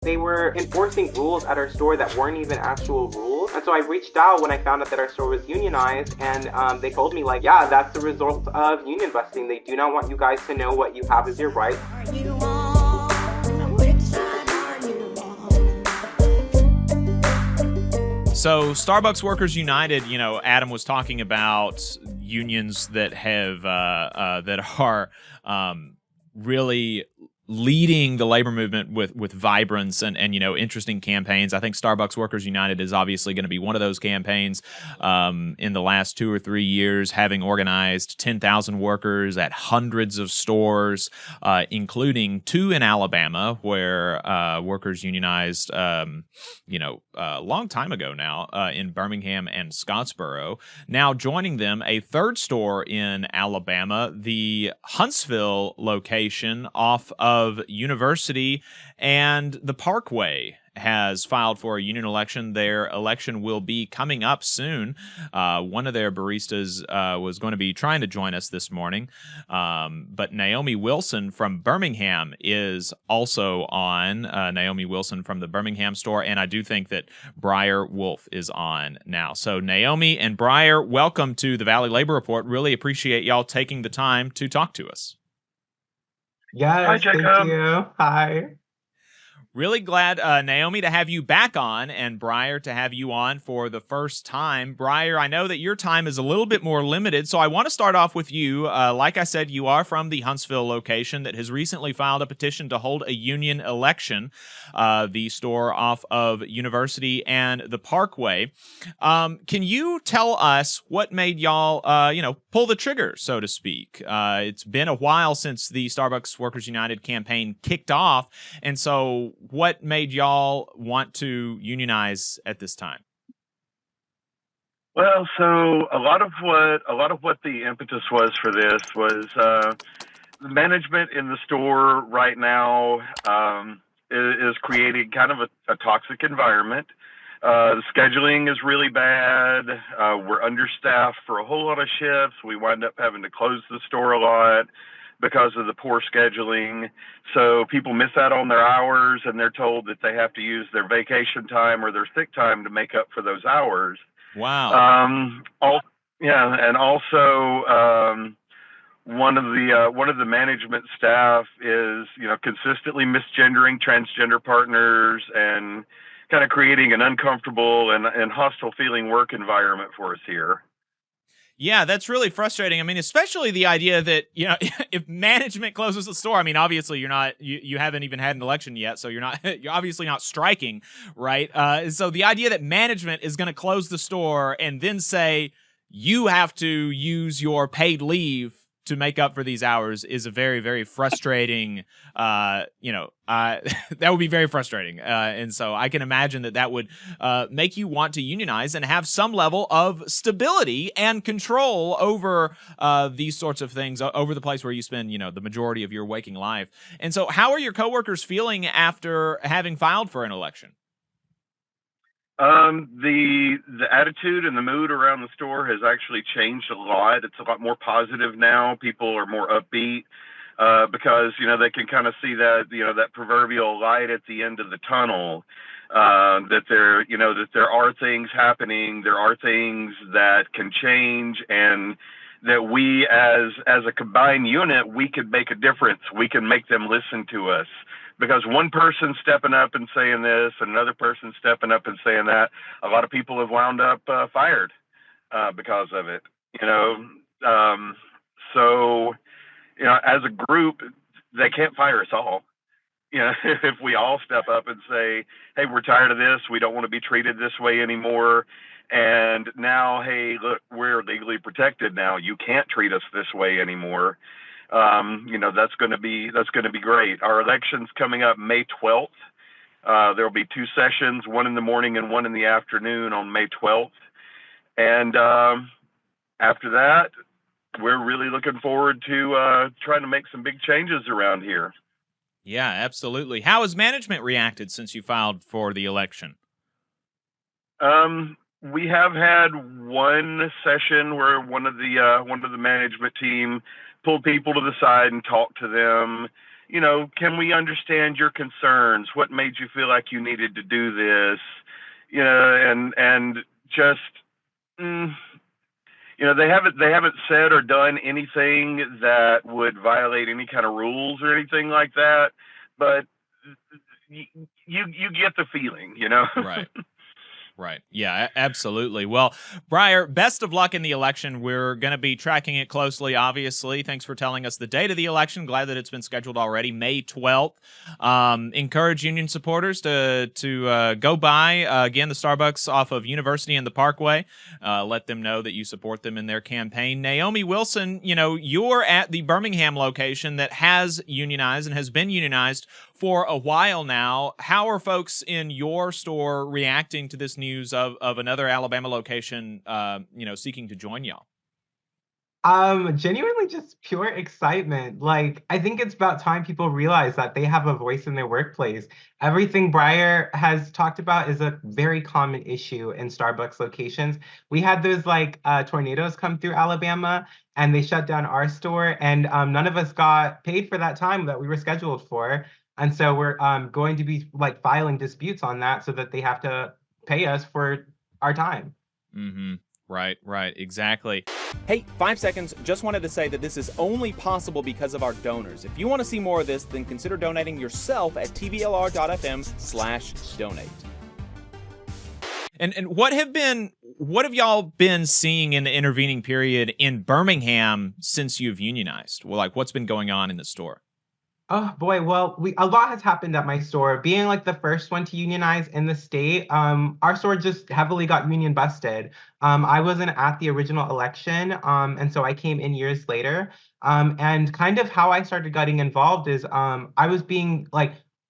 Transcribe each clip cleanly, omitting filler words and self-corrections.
They were enforcing rules at our store that weren't even actual rules. And so I reached out when I found out that our store was unionized, and they told me, like, yeah, that's the result of union busting. They do not want you guys to know what you have as your right. Are you on? Which side are you on? So Starbucks Workers United, Adam was talking about unions that have that are really leading the labor movement with vibrance and interesting campaigns. I think Starbucks Workers United is obviously going to be one of those campaigns in the last 2 or 3 years, having organized 10,000 workers at hundreds of stores, including 2 in Alabama, where workers unionized a long time ago now, in Birmingham and Scottsboro. Now joining them, a 3rd store in Alabama, the Huntsville location off of University and the Parkway, has filed for a union election. Their election will be coming up soon. One of their baristas was going to be trying to join us this morning, but Naomi Wilson from Birmingham is also on. Naomi Wilson from the Birmingham store, and I do think that Briar Wolf is on now. So Naomi and Briar, welcome to the Valley Labor Report. Really appreciate y'all taking the time to talk to us. Yes, Hi, Jacob. thank you. Hi. Really glad, Naomi, to have you back on, and Briar to have you on for the first time. Briar, I know that your time is a little bit more limited, so I want to start off with you. Like I said, you are from the Huntsville location that has recently filed a petition to hold a union election, the store off of University and the Parkway. Can you tell us what made y'all, pull the trigger, so to speak? It's been a while since the Starbucks Workers United campaign kicked off, and so what made y'all want to unionize at this time? Well, so a lot of what the impetus was for this was management in the store right now is creating kind of a toxic environment. The scheduling is really bad. We're understaffed for a whole lot of shifts. We wind up having to close the store a lot because of the poor scheduling. So people miss out on their hours, and they're told that they have to use their vacation time or their sick time to make up for those hours. Wow. And also one of the management staff is consistently misgendering transgender partners and kind of creating an uncomfortable and hostile feeling work environment for us here. Yeah, that's really frustrating. I mean, especially the idea that, if management closes the store, I mean, obviously you haven't even had an election yet, so you're obviously not striking, right? So the idea that management is going to close the store and then say you have to use your paid leave to make up for these hours is a very, very frustrating, that would be very frustrating. And so I can imagine that would make you want to unionize and have some level of stability and control over these sorts of things, over the place where you spend, the majority of your waking life. And so how are your coworkers feeling after having filed for an election? The attitude and the mood around the store has actually changed a lot. It's a lot more positive now. People are more upbeat because they can kind of see that proverbial light at the end of the tunnel. That there are things happening. There are things that can change, and that we as a combined unit, we could make a difference. We can make them listen to us. Because one person stepping up and saying this, and another person stepping up and saying that, a lot of people have wound up fired because of it. So as a group, they can't fire us all. If we all step up and say, "Hey, we're tired of this. We don't want to be treated this way anymore." And now, hey, look, we're legally protected now. You can't treat us this way anymore. That's going to be great. Our election's coming up May 12th. There'll be 2 sessions, one in the morning and one in the afternoon on May 12th. And after that, we're really looking forward to trying to make some big changes around here. Yeah, absolutely. How has management reacted since you filed for the election? We have had one session where one of the management team pulled people to the side and talked to them. can we understand your concerns? What made you feel like you needed to do this? And just, mm, they haven't said or done anything that would violate any kind of rules or anything like that, but you get the feeling. Right. Right. Yeah, absolutely. Well, Briar, best of luck in the election. We're going to be tracking it closely, obviously. Thanks for telling us the date of the election. Glad that it's been scheduled already, May 12th. Encourage Union supporters to go by, again, the Starbucks off of University and the Parkway. Let them know that you support them in their campaign. Naomi Wilson, you're at the Birmingham location that has unionized and has been unionized for a while now. How are folks in your store reacting to this news of another Alabama location, seeking to join y'all? Genuinely just pure excitement. Like, I think it's about time people realize that they have a voice in their workplace. Everything Briar has talked about is a very common issue in Starbucks locations. We had those tornadoes come through Alabama and they shut down our store, and none of us got paid for that time that we were scheduled for. And so we're going to be filing disputes on that so that they have to pay us for our time. Mm-hmm. Right, exactly. Hey, 5 seconds, just wanted to say that this is only possible because of our donors. If you want to see more of this, then consider donating yourself at tvlr.fm/donate. And what have y'all been seeing in the intervening period in Birmingham since you've unionized? Well, what's been going on in the store? Oh boy, well, a lot has happened at my store. Being the first one to unionize in the state, our store just heavily got union busted. I wasn't at the original election, and so I came in years later. And kind of how I started getting involved is I was being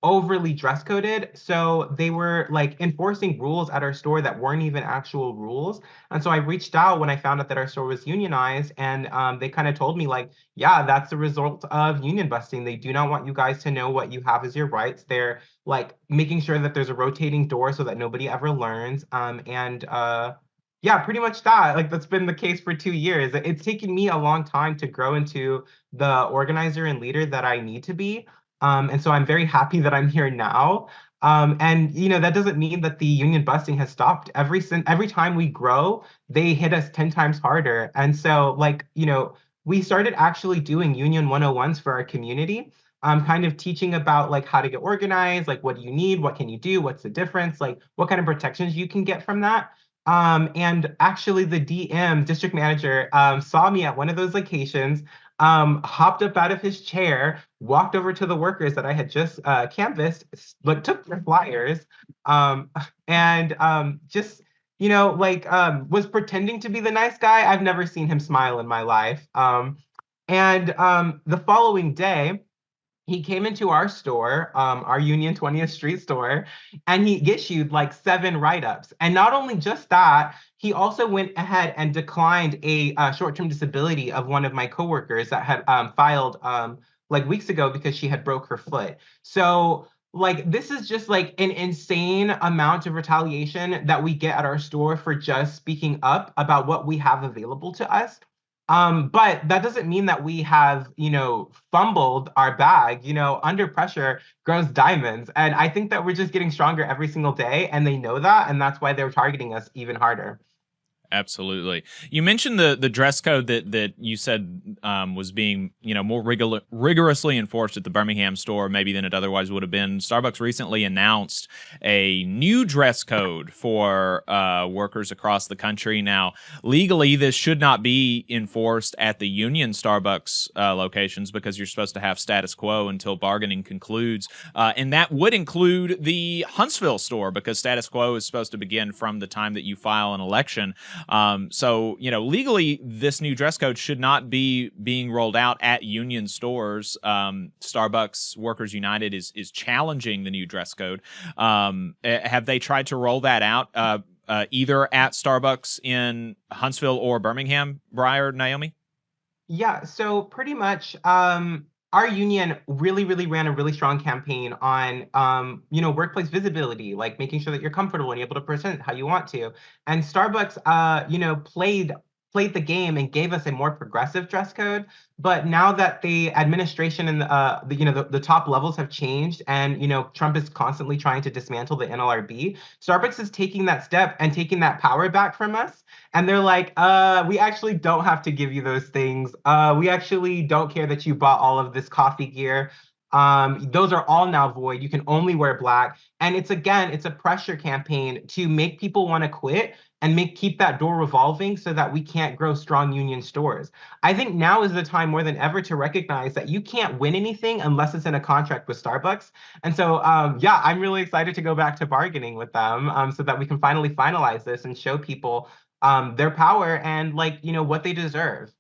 overly dress coded. So they were enforcing rules at our store that weren't even actual rules. And so I reached out when I found out that our store was unionized, and they kind of told me yeah, that's the result of union busting. They do not want you guys to know what you have as your rights. They're making sure that there's a rotating door so that nobody ever learns. Yeah, pretty much that. That's been the case for 2 years. It's taken me a long time to grow into the organizer and leader that I need to be. And so I'm very happy that I'm here now. And that doesn't mean that the union busting has stopped. Every time we grow, they hit us 10 times harder. And so we started actually doing Union 101s for our community, kind of teaching about how to get organized, what do you need, what can you do, what's the difference, what kind of protections you can get from that. And actually the DM, district manager, saw me at one of those locations, hopped up out of his chair, walked over to the workers that I had just canvassed, took their flyers, and just was pretending to be the nice guy. I've never seen him smile in my life. And the following day, he came into our store, our Union 20th Street store, and he issued 7 write-ups. And not only just that, he also went ahead and declined a short-term disability of one of my coworkers that had filed weeks ago because she had broke her foot. So this is just an insane amount of retaliation that we get at our store for just speaking up about what we have available to us. But that doesn't mean that we have, fumbled our bag. Under pressure grows diamonds. And I think that we're just getting stronger every single day, and they know that, and that's why they're targeting us even harder. Absolutely. You mentioned the dress code that you said was being more rigorously enforced at the Birmingham store maybe than it otherwise would have been. Starbucks recently announced a new dress code for workers across the country. Now, legally, this should not be enforced at the union Starbucks locations because you're supposed to have status quo until bargaining concludes, and that would include the Huntsville store because status quo is supposed to begin from the time that you file an election. So, legally, this new dress code should not be being rolled out at union stores. Starbucks Workers United is challenging the new dress code. Have they tried to roll that out either at Starbucks in Huntsville or Birmingham, Briar, Naomi? Yeah, so pretty much our union really ran a really strong campaign on, workplace visibility, making sure that you're comfortable and able to present how you want to. And Starbucks, played played the game and gave us a more progressive dress code. But now that the administration and the top levels have changed, and Trump is constantly trying to dismantle the NLRB, Starbucks is taking that step and taking that power back from us. And they're like, we actually don't have to give you those things. We actually don't care that you bought all of this coffee gear. Those are all now void. You can only wear black. And it's a pressure campaign to make people want to quit and keep that door revolving so that we can't grow strong union stores. I think now is the time more than ever to recognize that you can't win anything unless it's in a contract with Starbucks. And so, I'm really excited to go back to bargaining with them so that we can finally finalize this and show people their power and what they deserve.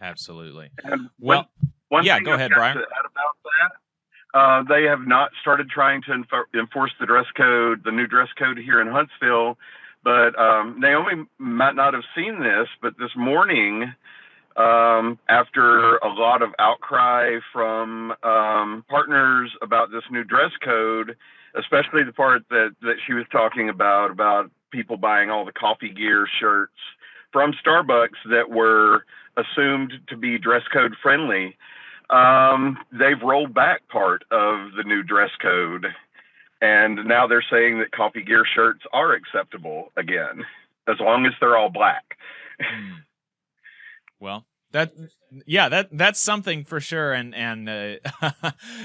Absolutely. And Well, one yeah, thing go I've ahead, got Brian. to add about that, they have not started trying to enforce the dress code, the new dress code here in Huntsville. But Naomi might not have seen this, but this morning, after a lot of outcry from partners about this new dress code, especially the part that she was talking about people buying all the coffee gear shirts from Starbucks that were assumed to be dress code friendly, they've rolled back part of the new dress code. And now they're saying that coffee gear shirts are acceptable again, as long as they're all black. Well, that's something for sure. And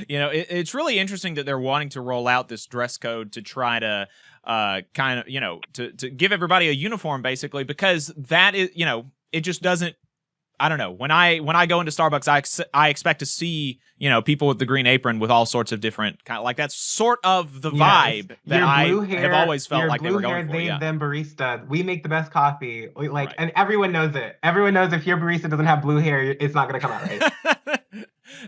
it's really interesting that they're wanting to roll out this dress code to try to to give everybody a uniform, basically, because that is, it just doesn't. I don't know. When I go into Starbucks, I expect to see, people with the green apron with all sorts of different kind of, like, that's sort of the vibe that I have always felt like they were going for. Yeah. Them barista. We make the best coffee. Right. And everyone knows it. Everyone knows if your barista doesn't have blue hair, it's not going to come out right.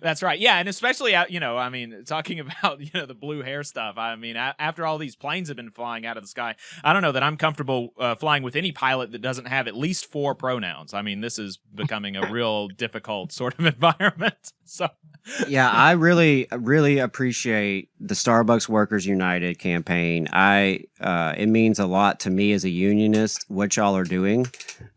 That's right. Yeah, and especially talking about the blue hair stuff. I mean, after all these planes have been flying out of the sky, I don't know that I'm comfortable flying with any pilot that doesn't have at least 4 pronouns. I mean, this is becoming a real difficult sort of environment. So, yeah, I really appreciate the Starbucks Workers United campaign. It means a lot to me as a unionist what y'all are doing,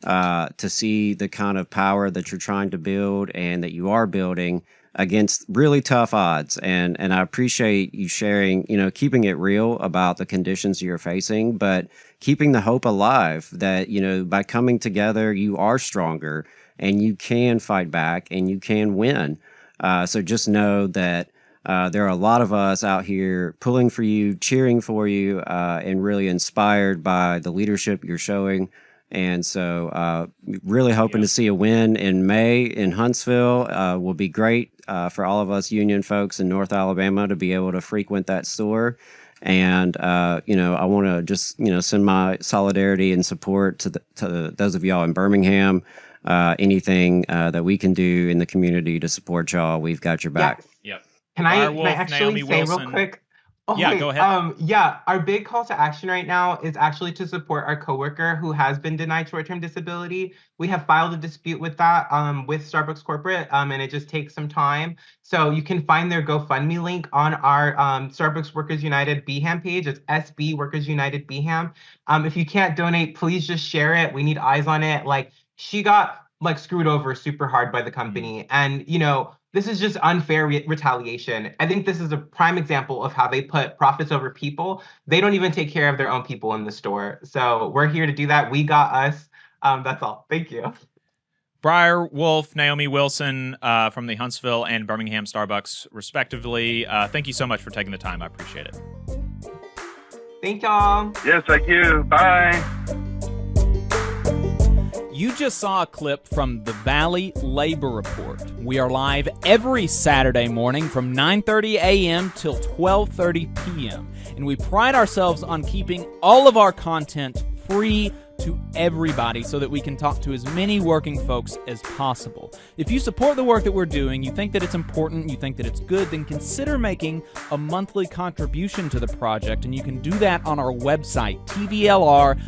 to see the kind of power that you're trying to build and that you are building against really tough odds. And I appreciate you sharing, keeping it real about the conditions you're facing, but keeping the hope alive that, by coming together, you are stronger and you can fight back and you can win. So just know that there are a lot of us out here pulling for you, cheering for you, and really inspired by the leadership you're showing. And so really hoping to see a win in May in Huntsville will be great for all of us union folks in North Alabama to be able to frequent that store. And, I want to just, send my solidarity and support to those of y'all in Birmingham. Anything that we can do in the community to support y'all, we've got your back. Yep. Can I actually say real quick? Oh, yeah, wait, go ahead. Our big call to action right now is actually to support our coworker who has been denied short-term disability. We have filed a dispute with that with Starbucks corporate, and it just takes some time. So you can find their GoFundMe link on our Starbucks Workers United BHAM page. It's SB Workers United BHAM. If you can't donate, please just share it. We need eyes on it. She got screwed over super hard by the company, and this is just unfair retaliation. I think this is a prime example of how they put profits over people. They don't even take care of their own people in the store. So we're here to do that. We got us. That's all. Thank you. Briar Wolf, Naomi Wilson from the Huntsville and Birmingham Starbucks, respectively. Thank you so much for taking the time. I appreciate it. Thank y'all. Yes, thank you. Bye. You just saw a clip from the Valley Labor Report. We are live every Saturday morning from 9:30 a.m. till 12:30 p.m. And we pride ourselves on keeping all of our content free to everybody so that we can talk to as many working folks as possible. If you support the work that we're doing, you think that it's important, you think that it's good, then consider making a monthly contribution to the project, and you can do that on our website, tvlr.fm.